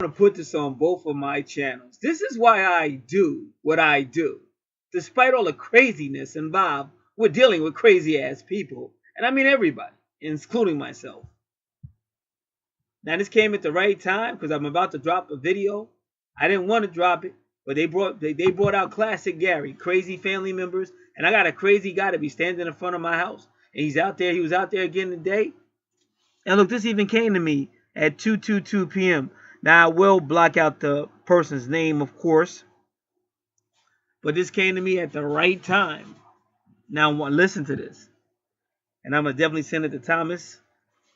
to put this on both of my channels. This is why I do what I do. Despite all the craziness involved with dealing with crazy ass people. And I mean everybody, including myself. Now this came at the right time because I'm about to drop a video. I didn't want to drop it, but they brought out Classic Gary, crazy family members, and I got a crazy guy to be standing in front of my house. And he was out there again today. And look, this even came to me at 2:22 p.m. Now, I will block out the person's name, of course. But this came to me at the right time. Now, listen to this. And I'm going to definitely send it to Thomas.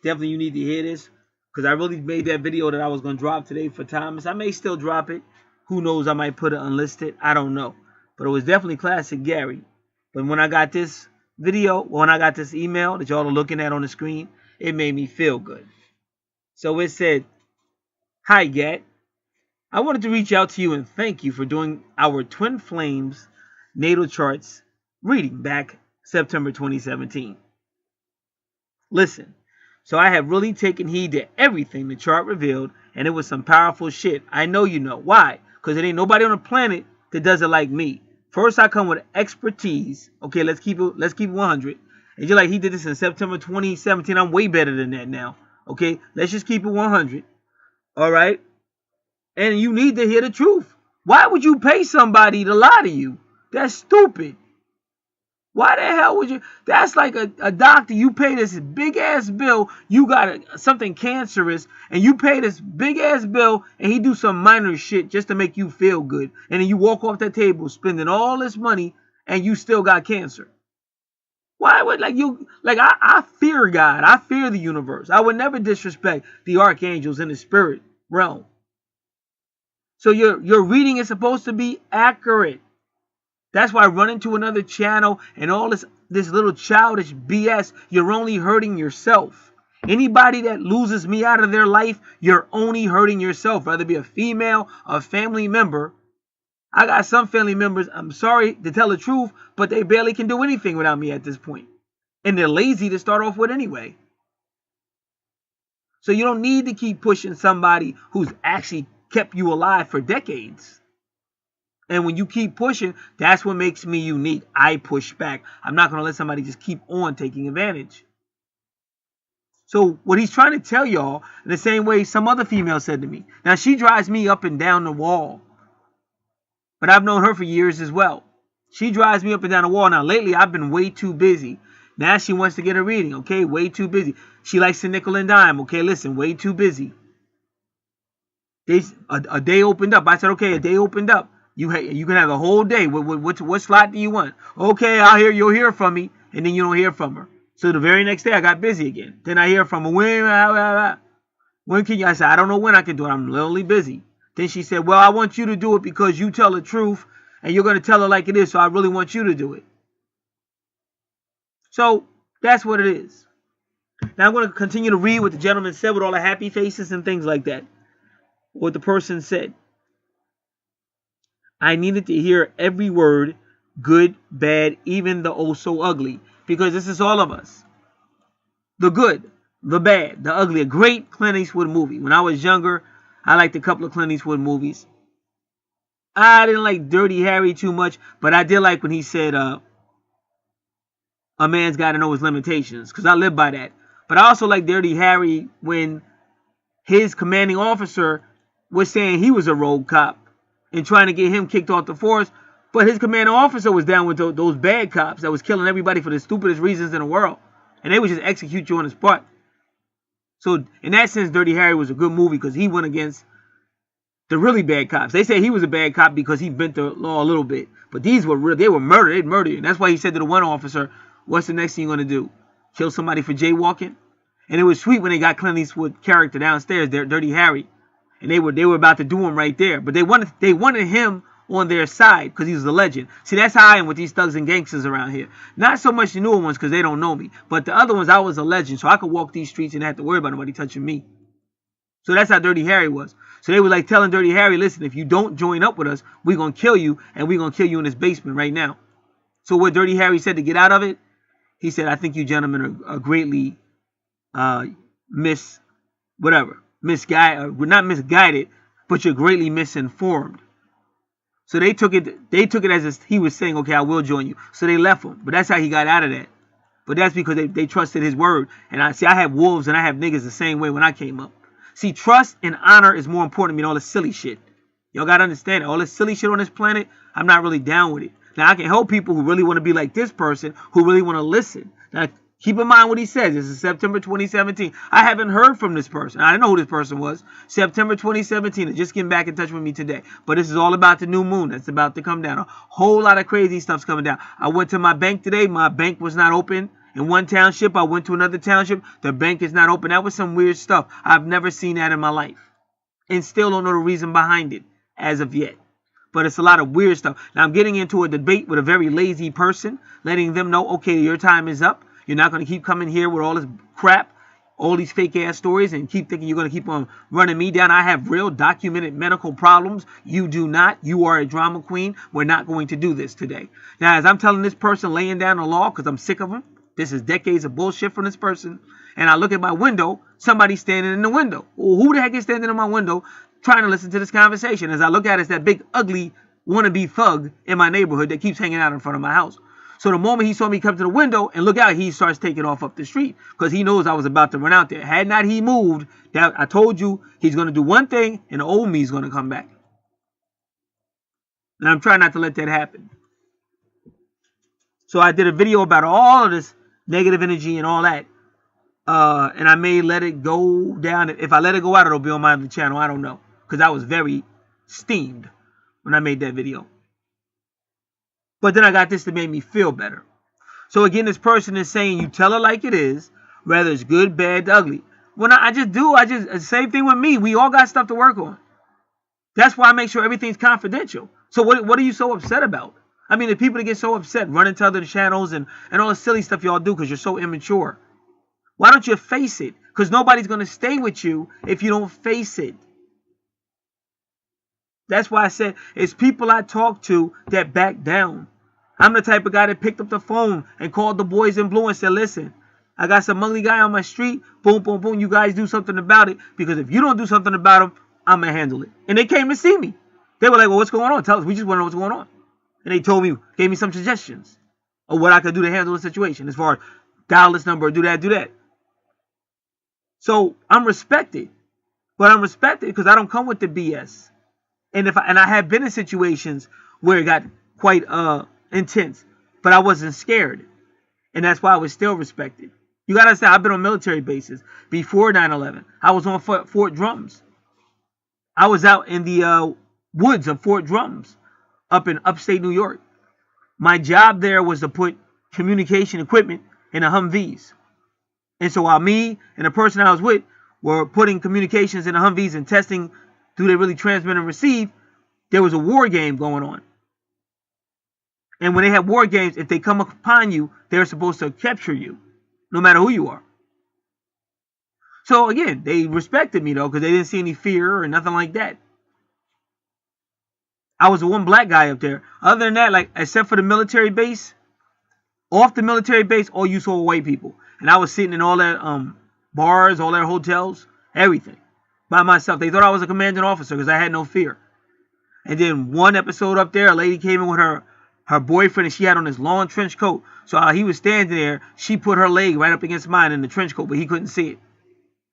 Definitely you need to hear this. Because I really made that video that I was going to drop today for Thomas. I may still drop it. Who knows? I might put it unlisted. I don't know. But it was definitely Classic Gary. But when I got this video, when I got this email that y'all are looking at on the screen, it made me feel good. So it said, "Hi, Gat. I wanted to reach out to you and thank you for doing our Twin Flames Natal Charts reading back September 2017. Listen, so I have really taken heed to everything the chart revealed, and it was some powerful shit. I know you know. Why? Because there ain't nobody on the planet that does it like me. First, I come with expertise. Okay, let's keep it 100. And you're like, he did this in September 2017. I'm way better than that now. Okay, let's just keep it 100. All right? And you need to hear the truth. Why would you pay somebody to lie to you? That's stupid. Why the hell would you? That's like a doctor. You pay this big ass bill. You got something cancerous, and you pay this big ass bill, and he do some minor shit just to make you feel good. And then you walk off that table spending all this money, and you still got cancer. Why would I fear God. I fear the universe. I would never disrespect the archangels in the spirit realm. So your reading is supposed to be accurate. That's why running to another channel and all this little childish BS, you're only hurting yourself. Anybody that loses me out of their life, you're only hurting yourself. Whether it be a female, a family member. I got some family members, I'm sorry to tell the truth, but they barely can do anything without me at this point. And they're lazy to start off with anyway. So you don't need to keep pushing somebody who's actually kept you alive for decades. And when you keep pushing, that's what makes me unique. I push back. I'm not going to let somebody just keep on taking advantage. So what he's trying to tell y'all, in the same way some other female said to me. Now, she drives me up and down the wall. But I've known her for years as well. She drives me up and down the wall. Now, lately, I've been way too busy. Now she wants to get a reading. Okay, way too busy. She likes to nickel and dime. Okay, listen, way too busy. A day opened up. I said, okay, a day opened up. You can have the whole day. What slot do you want? Okay, you'll hear from me. And then you don't hear from her. So the very next day, I got busy again. Then I hear from her. When can you? I said, I don't know when I can do it. I'm literally busy. Then she said, well, I want you to do it because you tell the truth. And you're going to tell her like it is. So I really want you to do it. So that's what it is. Now I'm going to continue to read what the gentleman said with all the happy faces and things like that. What the person said. I needed to hear every word, good, bad, even the oh so ugly. Because this is all of us. The good, the bad, the ugly. A great Clint Eastwood movie. When I was younger, I liked a couple of Clint Eastwood movies. I didn't like Dirty Harry too much, but I did like when he said, a man's got to know his limitations. Because I live by that. But I also like Dirty Harry when his commanding officer was saying he was a rogue cop and trying to get him kicked off the force. But his commanding officer was down with those bad cops that was killing everybody for the stupidest reasons in the world. And they would just execute you on the spot. So in that sense, Dirty Harry was a good movie because he went against the really bad cops. They say he was a bad cop because he bent the law a little bit. But these were real. They were murdered. They'd murder you. And that's why he said to the one officer, what's the next thing you're going to do? Kill somebody for jaywalking? And it was sweet when they got Clint Eastwood's character downstairs, Dirty Harry. And they were about to do him right there. But they wanted him on their side because he was a legend. See, that's how I am with these thugs and gangsters around here. Not so much the newer ones because they don't know me. But the other ones, I was a legend. So I could walk these streets and not have to worry about nobody touching me. So that's how Dirty Harry was. So they were like telling Dirty Harry, listen, if you don't join up with us, we're going to kill you. And we're going to kill you in this basement right now. So what Dirty Harry said to get out of it, he said, I think you gentlemen are greatly misguided. but you're greatly misinformed. So they took it as he was saying, okay, I will join you. So they left him. But that's how he got out of that. But that's because they trusted his word. And I have wolves and I have niggas the same way when I came up. See, trust and honor is more important than all this silly shit. Y'all got to understand it. All this silly shit on this planet, I'm not really down with it. Now, I can help people who really want to be like this person, who really want to listen. Now, keep in mind what he says. This is September 2017. I haven't heard from this person. I didn't know who this person was. September 2017. They're just getting back in touch with me today. But this is all about the new moon that's about to come down. A whole lot of crazy stuff's coming down. I went to my bank today. My bank was not open. In one township, I went to another township. The bank is not open. That was some weird stuff. I've never seen that in my life. And still don't know the reason behind it as of yet. But it's a lot of weird stuff. Now, I'm getting into a debate with a very lazy person, letting them know, okay, your time is up. You're not going to keep coming here with all this crap, all these fake ass stories, and keep thinking you're going to keep on running me down. I have real documented medical problems. You do not. You are a drama queen. We're not going to do this today. Now, as I'm telling this person laying down the law, because I'm sick of him, this is decades of bullshit from this person, and I look at my window, somebody's standing in the window. Well, who the heck is standing in my window trying to listen to this conversation? As I look at it, it's that big, ugly, wannabe thug in my neighborhood that keeps hanging out in front of my house. So the moment he saw me come to the window and look out, he starts taking off up the street because he knows I was about to run out there. Had not he moved, that I told you he's going to do one thing and the old me is going to come back. And I'm trying not to let that happen. So I did a video about all of this negative energy and all that. And I may let it go down. If I let it go out, it'll be on my other channel. I don't know. Because I was very steamed when I made that video. But then I got this to make me feel better. So again, this person is saying you tell it like it is, whether it's good, bad, ugly. When I just same thing with me. We all got stuff to work on. That's why I make sure everything's confidential. So what are you so upset about? I mean, the people that get so upset running to other channels and all the silly stuff y'all do because you're so immature. Why don't you face it? Because nobody's going to stay with you if you don't face it. That's why I said it's people I talk to that back down. I'm the type of guy that picked up the phone and called the boys in blue and said, listen, I got some ugly guy on my street. Boom, boom, boom. You guys do something about it. Because if you don't do something about him, I'm going to handle it. And they came to see me. They were like, well, what's going on? Tell us. We just want to know what's going on. And they told me, gave me some suggestions of what I could do to handle the situation. As far as dial this number, do that, do that. So I'm respected. But I'm respected because I don't come with the BS. And I have been in situations where it got quite intense, but I wasn't scared. And that's why I was still respected. You got to understand, I've been on military bases before 9/11. I was on Fort Drums. I was out in the woods of Fort Drums up in upstate New York. My job there was to put communication equipment in the Humvees. And so while me and the person I was with were putting communications in the Humvees and testing, do they really transmit and receive, there was a war game going on. And when they have war games, if they come upon you, they're supposed to capture you, no matter who you are. So again, they respected me though, because they didn't see any fear or nothing like that. I was the one black guy up there. Other than that, like except for the military base, off the military base, all you saw were white people. And I was sitting in all their bars, all their hotels, everything by myself. They thought I was a commanding officer because I had no fear. And then one episode up there, a lady came in with her boyfriend and she had on this long trench coat. So he was standing there. She put her leg right up against mine in the trench coat, but he couldn't see it.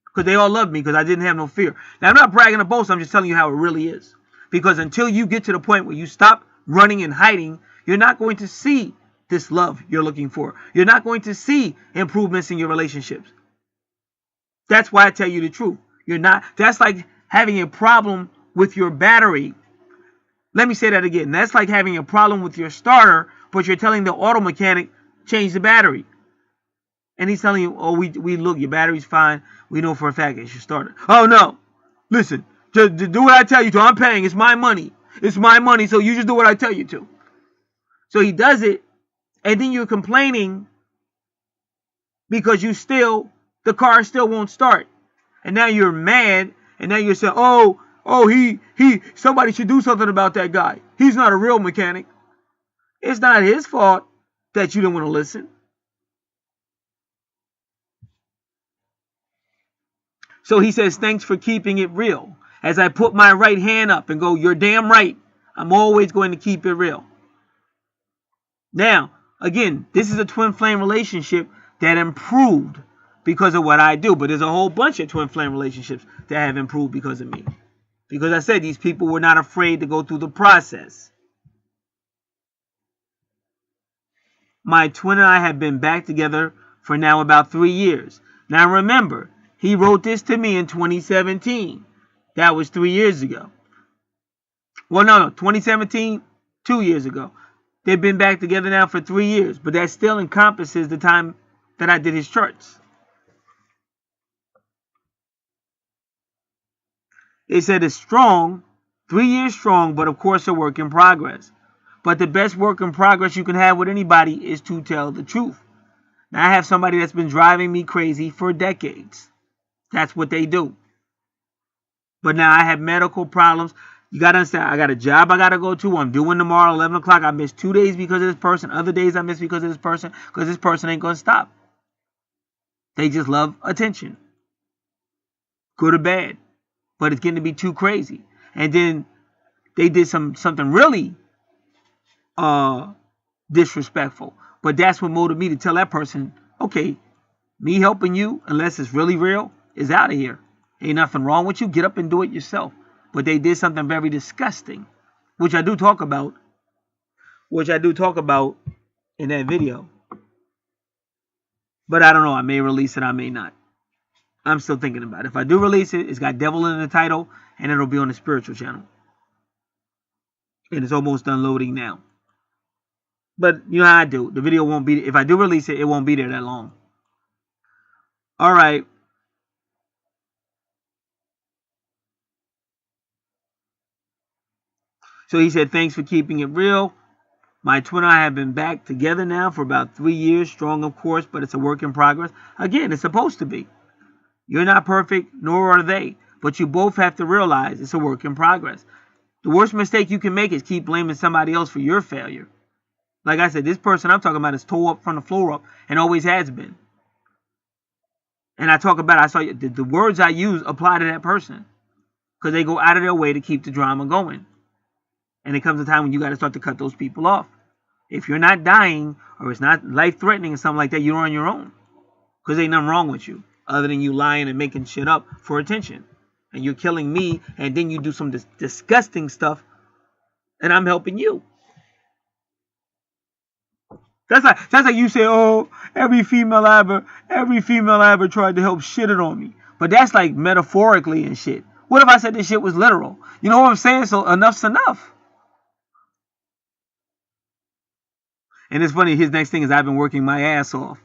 Because they all loved me because I didn't have no fear. Now, I'm not bragging or boasting. I'm just telling you how it really is. Because until you get to the point where you stop running and hiding, you're not going to see this love you're looking for. You're not going to see improvements in your relationships. That's why I tell you the truth. You're not. That's like having a problem with your battery. Let me say that again. That's like having a problem with your starter, but you're telling the auto mechanic, change the battery. And he's telling you, oh, we look, your battery's fine. We know for a fact it's your starter. Oh, no. Listen, just do what I tell you to. I'm paying. It's my money. It's my money, so you just do what I tell you to. So he does it, and then you're complaining because the car still won't start. And now you're mad, and now you're saying, oh, somebody should do something about that guy. He's not a real mechanic. It's not his fault that you didn't want to listen. So he says, thanks for keeping it real. As I put my right hand up and go, you're damn right, I'm always going to keep it real. Now, again, this is a twin flame relationship that improved because of what I do. But there's a whole bunch of twin flame relationships that have improved because of me. Because I said these people were not afraid to go through the process. My twin and I have been back together for now about 3 years. Now remember, he wrote this to me in 2017. That was 3 years ago. Well, no, 2017, 2 years ago. They've been back together now for 3 years, but that still encompasses the time that I did his charts. They said it's strong, 3 years strong, but of course a work in progress. But the best work in progress you can have with anybody is to tell the truth. Now, I have somebody that's been driving me crazy for decades. That's what they do. But now I have medical problems. You got to understand, I got a job I got to go to. I'm doing tomorrow, 11 o'clock. I missed 2 days because of this person. Other days I missed because of this person. Because this person ain't going to stop. They just love attention. Good or bad. But it's getting to be too crazy. And then they did something really disrespectful. But that's what motivated me to tell that person, okay, me helping you, unless it's really real, is out of here. Ain't nothing wrong with you. Get up and do it yourself. But they did something very disgusting, which I do talk about in that video. But I don't know. I may release it. I may not. I'm still thinking about it. If I do release it, it's got devil in the title, and it'll be on the spiritual channel. And it's almost done loading now. But you know how I do. The video won't be, if I do release it, it won't be there that long. All right. So he said, thanks for keeping it real. My twin and I have been back together now for about 3 years. Strong, of course, but it's a work in progress. Again, it's supposed to be. You're not perfect, nor are they. But you both have to realize it's a work in progress. The worst mistake you can make is keep blaming somebody else for your failure. Like I said, this person I'm talking about is toe up from the floor up and always has been. And I talk about, the words I use apply to that person. Because they go out of their way to keep the drama going. And it comes a time when you got to start to cut those people off. If you're not dying or it's not life-threatening or something like that, you're on your own. Because ain't nothing wrong with you other than you lying and making shit up for attention. And you're killing me, and then you do some disgusting stuff, and I'm helping you. That's like you say, oh, every female I ever tried to help shitted on me. But that's like metaphorically and shit. What if I said this shit was literal? You know what I'm saying? So enough's enough. And it's funny, his next thing is I've been working my ass off.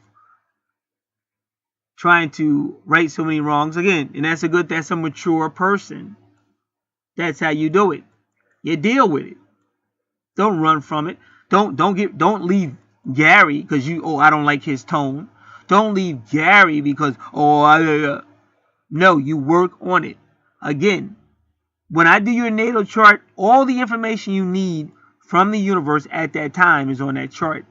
Trying to right so many wrongs. Again, and that's a mature person. That's how you do it. You deal with it. Don't run from it. Don't leave Gary because I don't like his tone. Don't leave Gary because no, you work on it. Again, when I do your natal chart, all the information you need from the universe at that time is on that chart.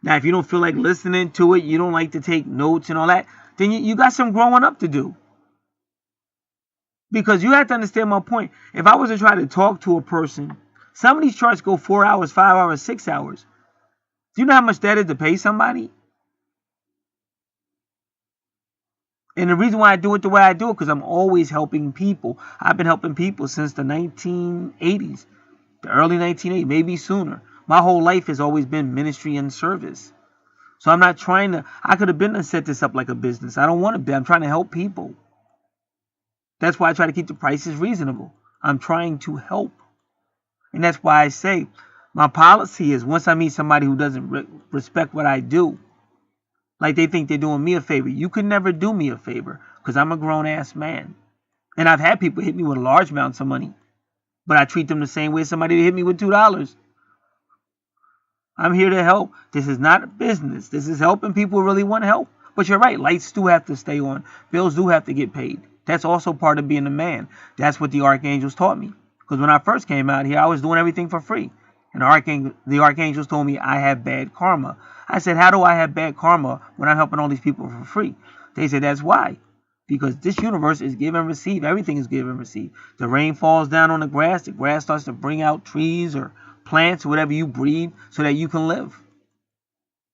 Now, if you don't feel like listening to it, you don't like to take notes and all that, then you got some growing up to do. Because you have to understand my point. If I was to try to talk to a person, some of these charts go 4 hours, 5 hours, 6 hours. Do you know how much that is to pay somebody? And the reason why I do it the way I do it, because I'm always helping people. I've been helping people since the 1980s, the early 1980s, maybe sooner. My whole life has always been ministry and service. So I'm not trying to, I could have been to set this up like a business. I don't want to be. I'm trying to help people. That's why I try to keep the prices reasonable. I'm trying to help. And that's why I say my policy is once I meet somebody who doesn't respect what I do, like they think they're doing me a favor. You could never do me a favor because I'm a grown-ass man. And I've had people hit me with large amounts of money, but I treat them the same way as somebody that hit me with $2. I'm here to help. This is not a business. This is helping people who really want help. But you're right. Lights do have to stay on. Bills do have to get paid. That's also part of being a man. That's what the Archangels taught me. Because when I first came out here, I was doing everything for free. And the Archangels told me I have bad karma. I said, how do I have bad karma when I'm helping all these people for free? They said, that's why. Because this universe is give and receive. Everything is give and receive. The rain falls down on the grass starts to bring out trees or plants or whatever you breathe so that you can live.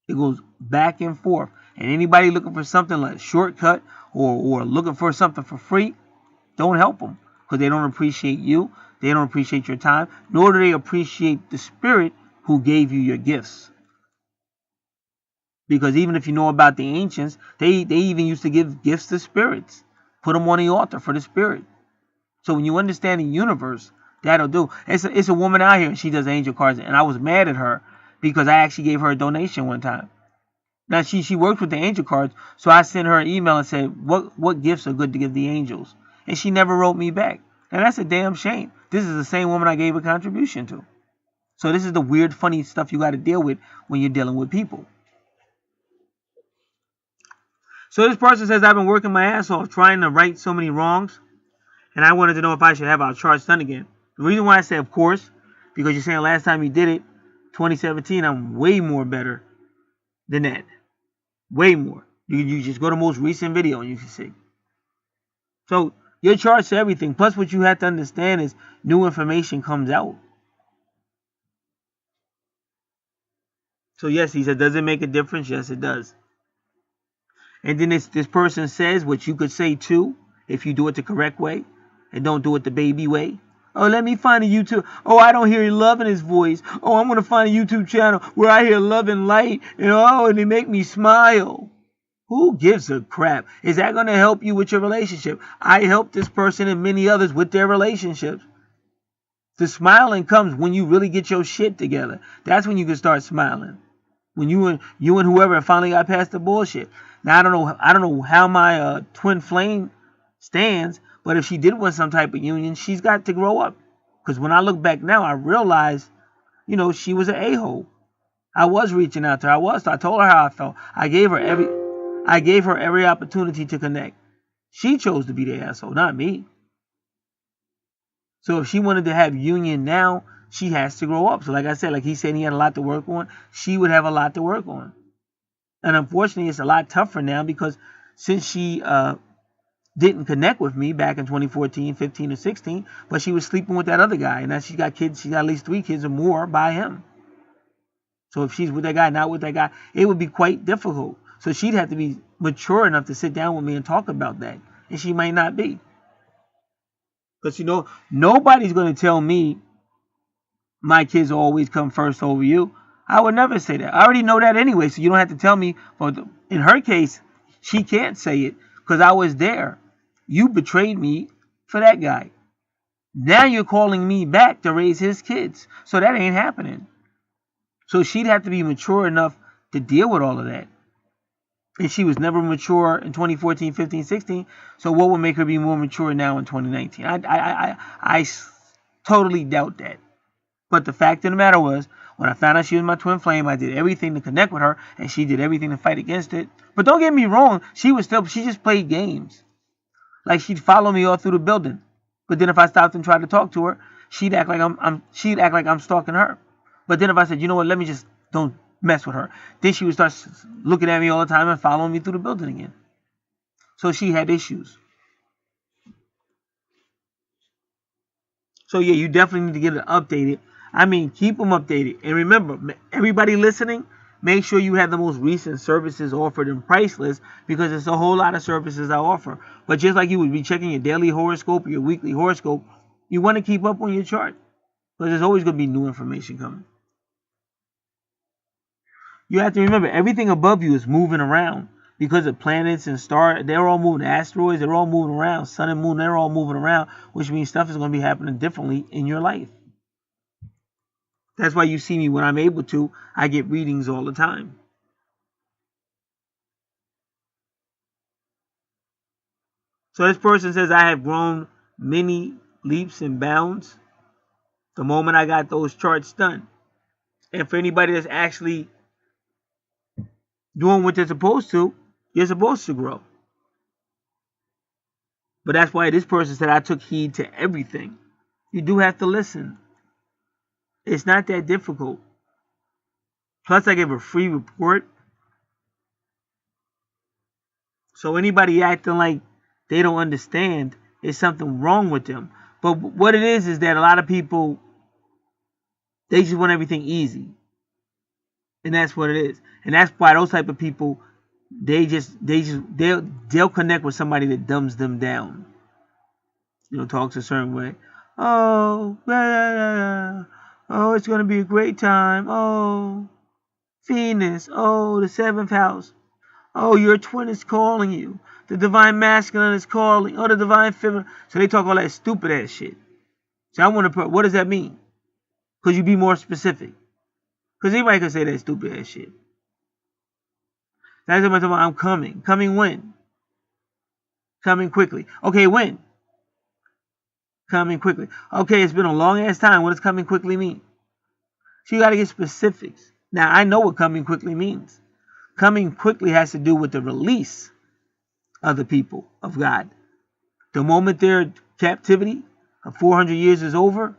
It goes back and forth. And anybody looking for something like a shortcut or looking for something for free, don't help them. Because they don't appreciate you. They don't appreciate your time. Nor do they appreciate the spirit who gave you your gifts. Because even if you know about the ancients, they even used to give gifts to spirits. Put them on the altar for the spirit. So when you understand the universe, that'll do. It's a woman out here and she does angel cards. And I was mad at her because I actually gave her a donation one time. Now she works with the angel cards. So I sent her an email and said, what gifts are good to give the angels? And she never wrote me back. Now that's a damn shame. This is the same woman I gave a contribution to. So this is the weird, funny stuff you got to deal with when you're dealing with people. So this person says, I've been working my ass off trying to right so many wrongs. And I wanted to know if I should have our charts done again. The reason why I say, of course, because you're saying last time you did it, 2017, I'm way more better than that. Way more. You just go to the most recent video and you can see. So your charts are everything. Plus what you have to understand is new information comes out. So yes, he said, does it make a difference? Yes, it does. And then this person says, what you could say too, if you do it the correct way and don't do it the baby way. Oh, let me find a YouTube. Oh, I don't hear love in his voice. Oh, I'm going to find a YouTube channel where I hear love and light. And they make me smile. Who gives a crap? Is that going to help you with your relationship? I help this person and many others with their relationships. The smiling comes when you really get your shit together. That's when you can start smiling. When you and whoever finally got past the bullshit. Now I don't know how my twin flame stands, but if she did want some type of union, she's got to grow up. Because when I look back now, I realize, she was an a-hole. I was reaching out to her. I told her how I felt. I gave her every opportunity to connect. She chose to be the asshole, not me. So if she wanted to have union now, she has to grow up. So like I said, like he said he had a lot to work on, she would have a lot to work on. And unfortunately, it's a lot tougher now because since she didn't connect with me back in 2014, 15, or 16, but she was sleeping with that other guy. And now she's got kids. She got at least 3 kids or more by him. So if she's with that guy, not with that guy, it would be quite difficult. So she'd have to be mature enough to sit down with me and talk about that. And she might not be. Because, nobody's going to tell me my kids always come first over you. I would never say that. I already know that anyway, so you don't have to tell me. But in her case, she can't say it because I was there. You betrayed me for that guy. Now you're calling me back to raise his kids. So that ain't happening. So she'd have to be mature enough to deal with all of that. And she was never mature in 2014, 15, 16. So what would make her be more mature now in 2019? I totally doubt that. But the fact of the matter was, when I found out she was my twin flame, I did everything to connect with her, and she did everything to fight against it. But don't get me wrong, she just played games. Like she'd follow me all through the building. But then if I stopped and tried to talk to her, she'd act like I'm stalking her. But then if I said, you know what, let me just don't mess with her, then she would start looking at me all the time and following me through the building again. So she had issues. So yeah, you definitely need to get it updated. I mean, keep them updated. And remember, everybody listening, make sure you have the most recent services offered and price list because there's a whole lot of services I offer. But just like you would be checking your daily horoscope or your weekly horoscope, you want to keep up on your chart because there's always going to be new information coming. You have to remember, everything above you is moving around because of planets and stars. They're all moving. Asteroids, they're all moving around. Sun and moon, they're all moving around, which means stuff is going to be happening differently in your life. That's why you see me when I'm able to. I get readings all the time. So this person says, I have grown many leaps and bounds the moment I got those charts done. And for anybody that's actually doing what they're supposed to, you're supposed to grow. But that's why this person said I took heed to everything. You do have to listen. It's not that difficult. Plus, I gave a free report. So anybody acting like They don't understand. There's something wrong with them. But what it is that a lot of people, they just want everything easy. And that's what it is. And that's why those type of people, they'll connect with somebody that dumbs them down. You know, talks a certain way. Oh, oh, it's gonna be a great time. Oh, Venus. Oh, the 7th house. Oh, your twin is calling you. The divine masculine is calling. Oh, the divine feminine. So they talk all that stupid ass shit. So I want to. What does that mean? Could you be more specific? Because anybody can say that stupid ass shit. That's what I'm talking about. I'm coming. Coming when? Coming quickly. Okay, when? Coming quickly. Okay, it's been a long ass time. What does coming quickly mean? So you got to get specifics. Now, I know what coming quickly means. Coming quickly has to do with the release of the people of God. The moment their captivity of 400 years is over,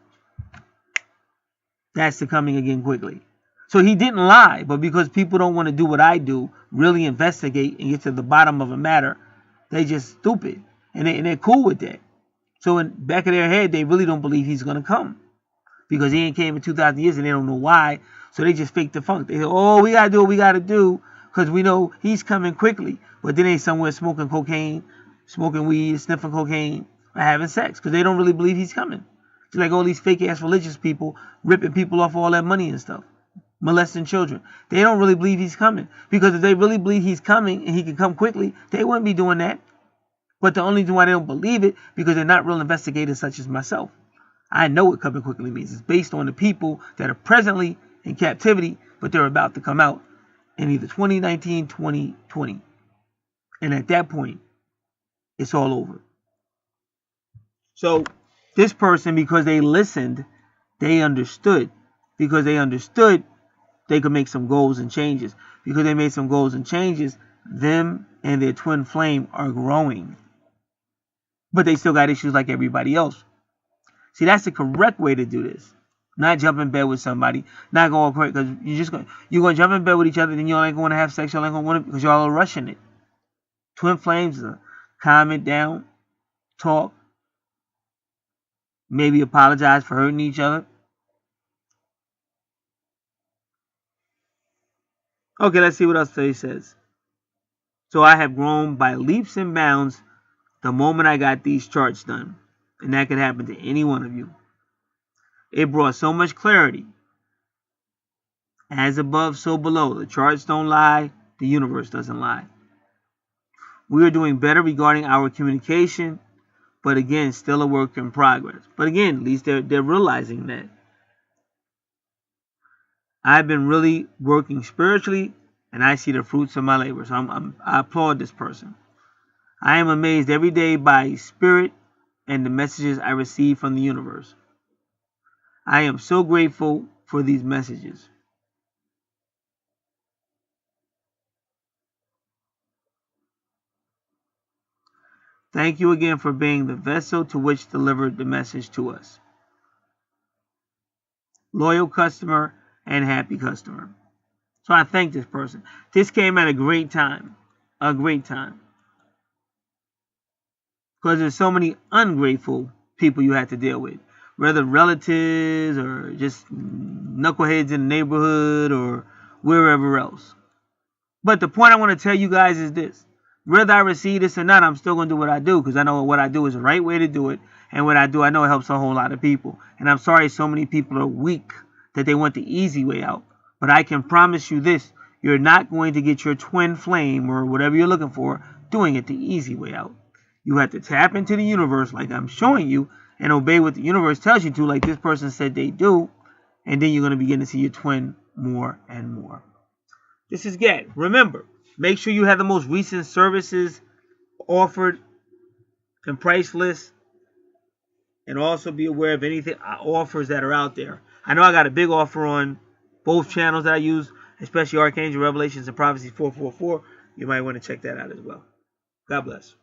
that's the coming again quickly. So he didn't lie, but because people don't want to do what I do, really investigate and get to the bottom of a matter, they just stupid. And they're cool with that. So in back of their head, they really don't believe he's going to come. Because he ain't came in 2,000 years and they don't know why. So they just fake the funk. They say, oh, we got to do what we got to do because we know he's coming quickly. But then they somewhere smoking cocaine, smoking weed, sniffing cocaine, or having sex because they don't really believe he's coming. It's like all these fake-ass religious people ripping people off all that money and stuff, molesting children. They don't really believe he's coming because if they really believe he's coming and he can come quickly, they wouldn't be doing that. But the only reason why they don't believe it because they're not real investigators such as myself. I know what coming quickly means. It's based on the people that are presently in captivity, but they're about to come out in either 2019, 2020. And at that point, it's all over. So this person, because they listened, they understood. Because they understood, they could make some goals and changes. Because they made some goals and changes, them and their twin flame are growing. But they still got issues like everybody else. See, that's the correct way to do this. Not jump in bed with somebody. Not going crazy. Because you're going to jump in bed with each other, then you ain't going to have sex. You ain't going to want it because y'all are rushing it. Twin flames are calm it down. Talk. Maybe apologize for hurting each other. Okay, let's see what else today says. So I have grown by leaps and bounds the moment I got these charts done. And that could happen to any one of you. It brought so much clarity. As above, so below. The charts don't lie. The universe doesn't lie. We are doing better regarding our communication. But again, still a work in progress. But again, at least they're realizing that. I've been really working spiritually. And I see the fruits of my labor. So I applaud this person. I am amazed every day by spirit and the messages I receive from the universe. I am so grateful for these messages. Thank you again for being the vessel to which delivered the message to us. Loyal customer and happy customer. So I thank this person. This came at a great time. A great time. Because there's so many ungrateful people you have to deal with. Whether relatives or just knuckleheads in the neighborhood or wherever else. But the point I want to tell you guys is this. Whether I receive this or not, I'm still going to do what I do. Because I know what I do is the right way to do it. And what I do, I know it helps a whole lot of people. And I'm sorry so many people are weak that they want the easy way out. But I can promise you this. You're not going to get your twin flame or whatever you're looking for doing it the easy way out. You have to tap into the universe like I'm showing you and obey what the universe tells you to like this person said they do. And then you're going to begin to see your twin more and more. This is Gad. Remember, make sure you have the most recent services offered and price lists. And also be aware of anything offers that are out there. I know I got a big offer on both channels that I use, especially Archangel Revelations and Prophecy 444. You might want to check that out as well. God bless.